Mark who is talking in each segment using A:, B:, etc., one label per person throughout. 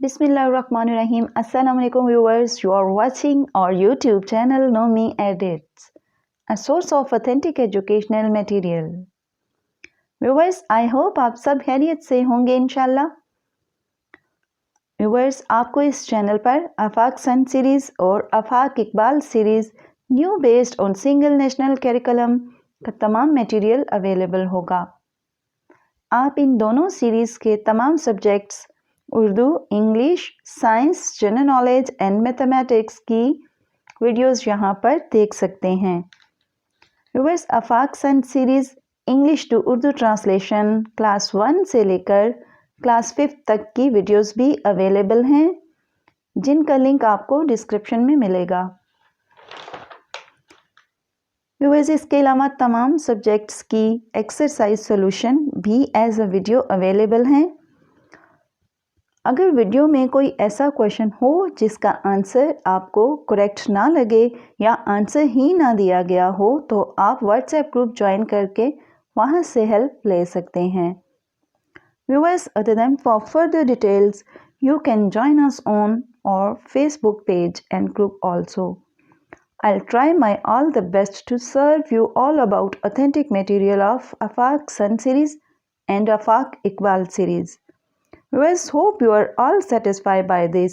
A: Bismillahirrahmanirrahim. Assalamu alaikum viewers. You are watching our YouTube channel Nomi Edits, a source of authentic educational material. Viewers, I hope आप सब खैरियत से होंगे इंशाल्लाह। Viewers, आपको इस चैनल पर आफाक सन सीरीज़ और Afaq Iqbal series new based on single national curriculum का तमाम मटेरियल अवेलेबल होगा। आप इन दोनों सीरीज़ के तमाम subjects Urdu, English, science, general knowledge and mathematics की वीडियोस यहाँ पर देख सकते हैं। Viewers, Afaq sun series English to Urdu translation class 1 से लेकर क्लास 5 तक की वीडियोस भी अवेलेबल हैं, जिनका लिंक आपको डिस्क्रिप्शन में मिलेगा। व्यूअर्स, इसके अलावा तमाम सब्जेक्ट्स की एक्सरसाइज सॉल्यूशन भी एज अ वीडियो अवेलेबल हैं। अगर वीडियो में कोई ऐसा क्वेश्चन हो जिसका आंसर आपको करेक्ट ना लगे या आंसर ही ना दिया गया हो, तो आप व्हाट्सएप ग्रुप ज्वाइन करके वहां से हेल्प ले सकते हैं। Viewers, other than for further details you can join us on our Facebook page and group also. I'll try my all the best to serve you all about authentic material of Afaq Sun series and Afaq Iqbal series. Viewers, hope you are all satisfied by this,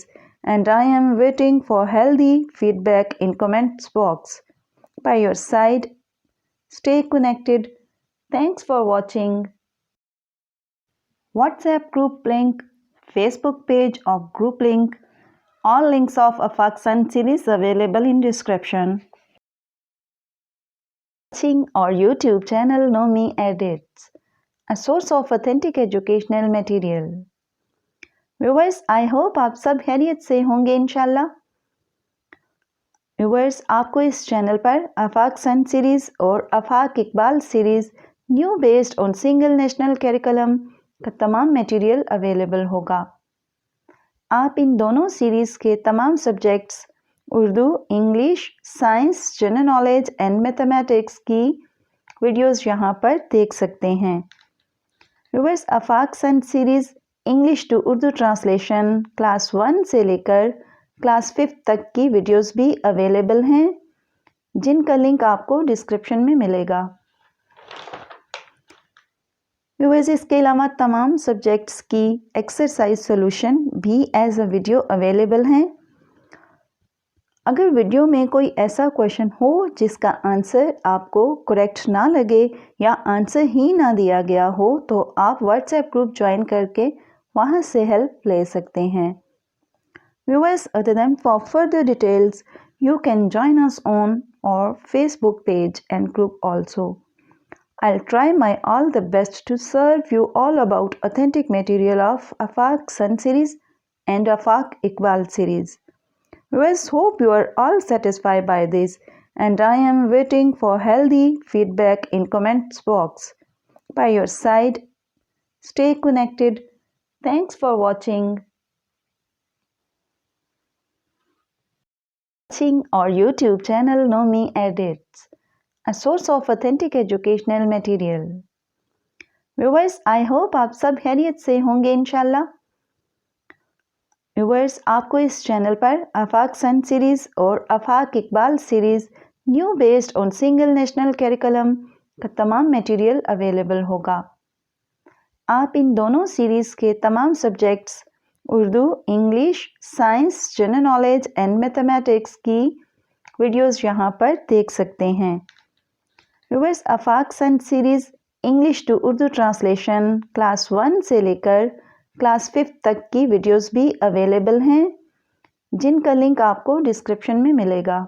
A: and I am waiting for healthy feedback in comments box. By your side, stay connected. Thanks for watching. WhatsApp group link, Facebook page or group link, all links of Afaq Sun series available in description. Watching our YouTube channel Nomi Edits, a source of authentic educational material. Viewers, I hope आप सब खैरियत से होंगे इंशाल्लाह। Viewers, आपको इस channel पर आफाक sun series और Afaq Iqbal series new based on single national curriculum का तमाम मटेरियल अवेलेबल होगा। आप इन दोनों सीरीज़ के तमाम subjects Urdu, English, science, general knowledge and mathematics की वीडियोस यहाँ पर देख सकते हैं। Viewers, Afaq sun series English to Urdu translation class 1 से लेकर क्लास 5 तक की वीडियोस भी अवेलेबल हैं, जिनका लिंक आपको डिस्क्रिप्शन में मिलेगा। व्यूअर्स, इसके अलावा तमाम सब्जेक्ट्स की एक्सरसाइज सॉल्यूशन भी एज अ वीडियो अवेलेबल हैं। अगर वीडियो में कोई ऐसा क्वेश्चन हो जिसका आंसर आपको करेक्ट ना लगे या आंसर ही ना दिया गया हो, तो आप व्हाट्सएप ग्रुप ज्वाइन करके वहां से हेल्प ले सकते हैं। Viewers, other than for further details you can join us on our Facebook page and group also. I'll try my all the best to serve you all about authentic material of Afaq Sun series and Afaq Iqbal series. Viewers, hope you are all satisfied by this, and I am waiting for healthy feedback in comments box. By your side, stay connected. Thanks for watching. Watching our YouTube channel Nomi Edits, a source of authentic educational material. Viewers, I hope आप सब खैरियत से होंगे इंशाल्लाह। Viewers, आपको इस channel पर आफाक sun series और Afaq Iqbal series new based on single national curriculum का तमाम मटेरियल अवेलेबल होगा। आप इन दोनों सीरीज़ के तमाम subjects Urdu, English, science, general knowledge and mathematics की वीडियोस यहाँ पर देख सकते हैं। Viewers, Afaq sun series English to Urdu translation class 1 से लेकर क्लास 5 तक की वीडियोस भी अवेलेबल हैं, जिनका लिंक आपको डिस्क्रिप्शन में मिलेगा।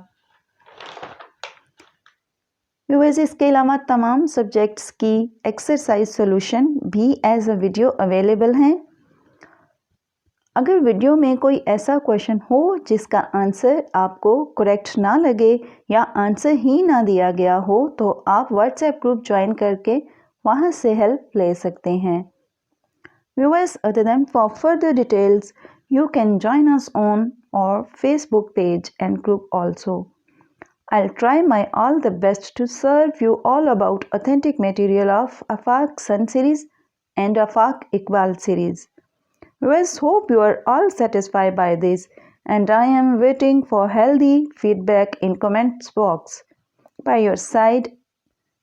A: व्यूअर्स, इसके अलावा तमाम सब्जेक्ट्स की एक्सरसाइज सॉल्यूशन भी एज अ वीडियो अवेलेबल हैं। अगर वीडियो में कोई ऐसा क्वेश्चन हो जिसका आंसर आपको करेक्ट ना लगे या आंसर ही ना दिया गया हो, तो आप व्हाट्सएप ग्रुप ज्वाइन करके वहां से हेल्प ले सकते हैं। Viewers, other than for further details you can join us on our Facebook page and group also. I'll try my all the best to serve you all about authentic material of Afaq Sun series and Afaq Iqbal series. Viewers, hope you are all satisfied by this, and I am waiting for healthy feedback in comments box. By your side,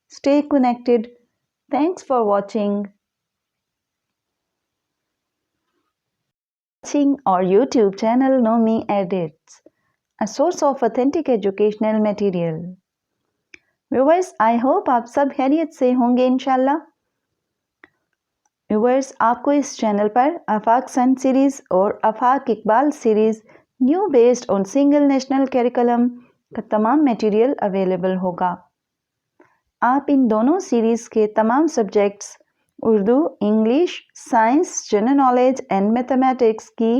A: stay connected. Thanks for watching our YouTube channel Know Me Edits, a source of authentic educational material. Viewers, I hope आप सब खैरियत से होंगे इंशाल्लाह। Viewers, आपको इस channel पर आफाक sun series और Afaq Iqbal series new based on single national curriculum का तमाम मटेरियल अवेलेबल होगा। आप इन दोनों सीरीज़ के तमाम subjects Urdu, English, science, general knowledge and mathematics की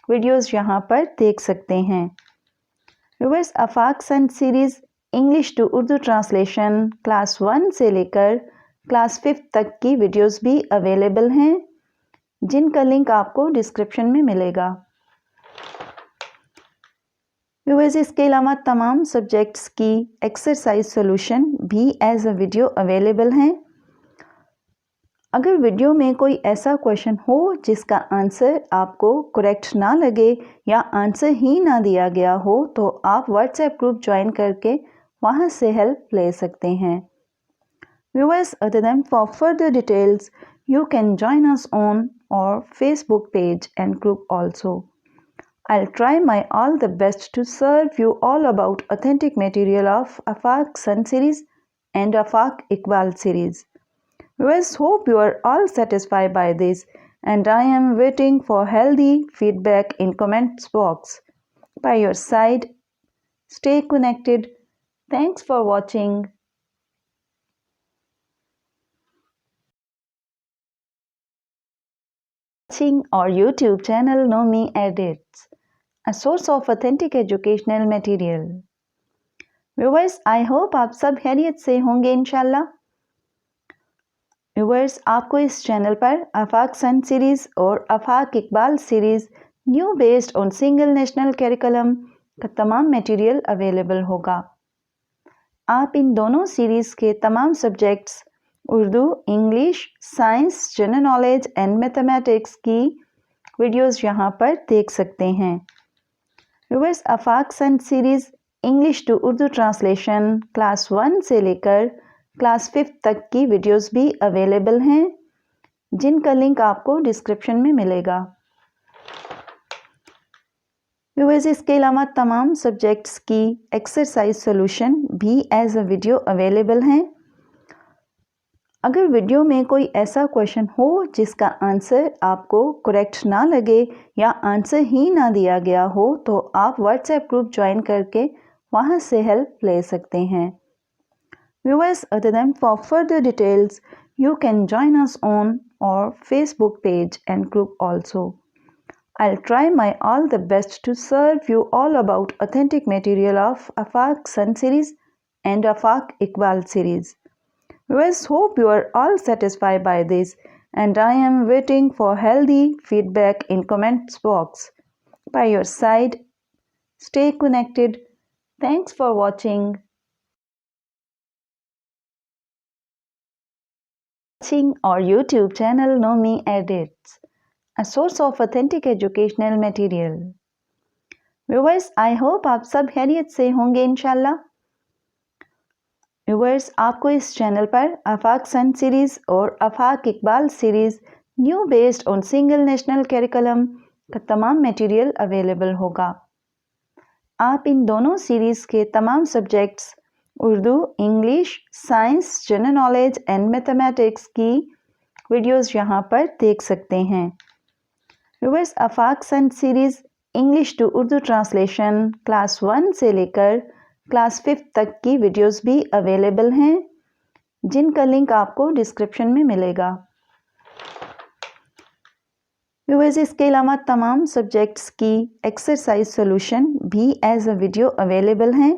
A: वीडियोस यहां पर देख सकते हैं। Viewers, Afaq sun series English to Urdu translation class 1 से लेकर क्लास 5 तक की वीडियोस भी अवेलेबल हैं, जिनका लिंक आपको डिस्क्रिप्शन में मिलेगा। व्यूअर्स, इसके अलावा तमाम सब्जेक्ट्स की एक्सरसाइज सॉल्यूशन भी एज अ वीडियो अवेलेबल हैं। अगर वीडियो में कोई ऐसा क्वेश्चन हो जिसका आंसर आपको करेक्ट ना लगे या आंसर ही ना दिया गया हो, तो आप व्हाट्सएप ग्रुप ज्वाइन करके वहां से हेल्प ले सकते हैं। Viewers, other than for further details, you can join us on our Facebook page and group also. I'll try my all the best to serve you all about authentic material of Afaq Sun series and Afaq Iqbal series. Viewers, hope you are all satisfied by this, and I am waiting for healthy feedback in comments box. By your side, stay connected. Thanks for watching. Our YouTube channel Know Me Edits, a source of authentic educational material. Viewers, I hope आप सब खैरियत से होंगे इंशाल्लाह। Viewers, आपको इस channel पर आफाक sun series और Afaq Iqbal series new based on single national curriculum का तमाम मटेरियल अवेलेबल होगा। आप इन दोनों सीरीज़ के तमाम subjects Urdu, English, science, general knowledge and mathematics की वीडियोस यहां पर देख सकते हैं। Viewers, Afaq sun series English to Urdu translation class 1 से लेकर क्लास 5 तक की वीडियोस भी अवेलेबल हैं, जिनका लिंक आपको डिस्क्रिप्शन में मिलेगा। व्यूअर्स, इसके अलावा तमाम सब्जेक्ट्स की एक्सरसाइज सॉल्यूशन भी एज अ वीडियो अवेलेबल हैं। अगर वीडियो में कोई ऐसा क्वेश्चन हो जिसका आंसर आपको करेक्ट ना लगे या आंसर ही ना दिया गया हो, तो आप व्हाट्सएप ग्रुप ज्वाइन करके वहां से हेल्प ले सकते हैं। Viewers, other than for further details, you can join us on our Facebook page and group also. I'll try my all the best to serve you all about authentic material of Afaq Sun series and Afaq Iqbal series. Viewers, hope you are all satisfied by this, and I am waiting for healthy feedback in comments box. By your side, stay connected. Thanks for watching. Our YouTube channel Know Me Edits, a source of authentic educational material. Viewers, I hope आप सब खैरियत से होंगे इंशाल्लाह। Viewers, आपको इस channel पर आफाक sun series और Afaq Iqbal series new based on single national curriculum का तमाम मटेरियल अवेलेबल होगा। आप इन दोनों सीरीज़ के तमाम subjects Urdu, English, science, general knowledge and mathematics की वीडियोस यहां पर देख सकते हैं। Viewers, Afaq sun series English to Urdu translation class 1 से लेकर क्लास 5 तक की वीडियोस भी अवेलेबल हैं, जिनका लिंक आपको डिस्क्रिप्शन में मिलेगा। व्यूअर्स, इसके अलावा तमाम सब्जेक्ट्स की एक्सरसाइज सॉल्यूशन भी एज अ वीडियो अवेलेबल हैं।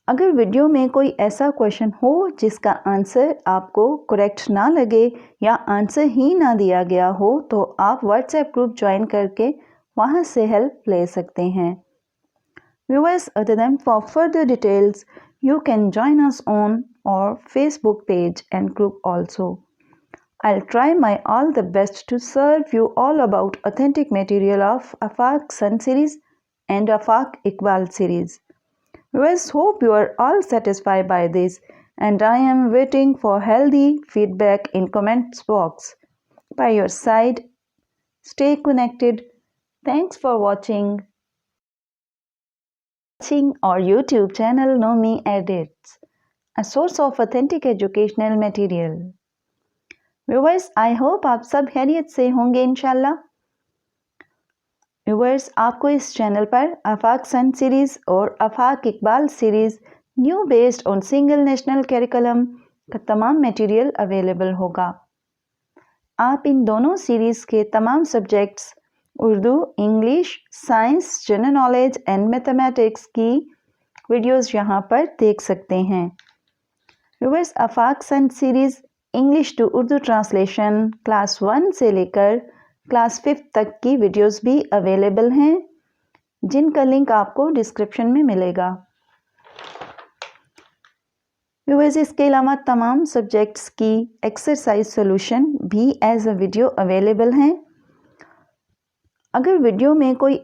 A: अगर वीडियो में कोई ऐसा क्वेश्चन हो जिसका आंसर आपको करेक्ट ना लगे या आंसर ही ना दिया गया हो, तो आप व्हाट्सएप ग्रुप ज्वाइन करके वहां से हेल्प ले सकते हैं। Viewers, other than for further details, you can join us on our Facebook page and group also. I'll try my all the best to serve you all about authentic material of Afaq Sun series and Afaq Iqbal series. Viewers, hope you are all satisfied by this, and I am waiting for healthy feedback in comments box. By your side, stay connected. Thanks for watching our YouTube channel Nomi Edits, a source of authentic educational material. Viewers, I hope आप सब खैरियत से होंगे इंशाल्लाह। Viewers, आपको इस channel पर आफाक sun series और Afaq Iqbal series new based on single national curriculum का तमाम मटेरियल अवेलेबल होगा। आप इन दोनों सीरीज़ के तमाम subjects Urdu, English, science, general knowledge and mathematics की वीडियोस यहां पर देख सकते हैं। Viewers, Afaq sun series English to Urdu translation class 1 से लेकर क्लास 5 तक की वीडियोस भी अवेलेबल हैं, जिनका लिंक आपको डिस्क्रिप्शन में मिलेगा। व्यूअर्स, इसके अलावा तमाम सब्जेक्ट्स की एक्सरसाइज सॉल्यूशन भी एज अ वीडियो अवेलेबल हैं। अगर वीडियो में कोई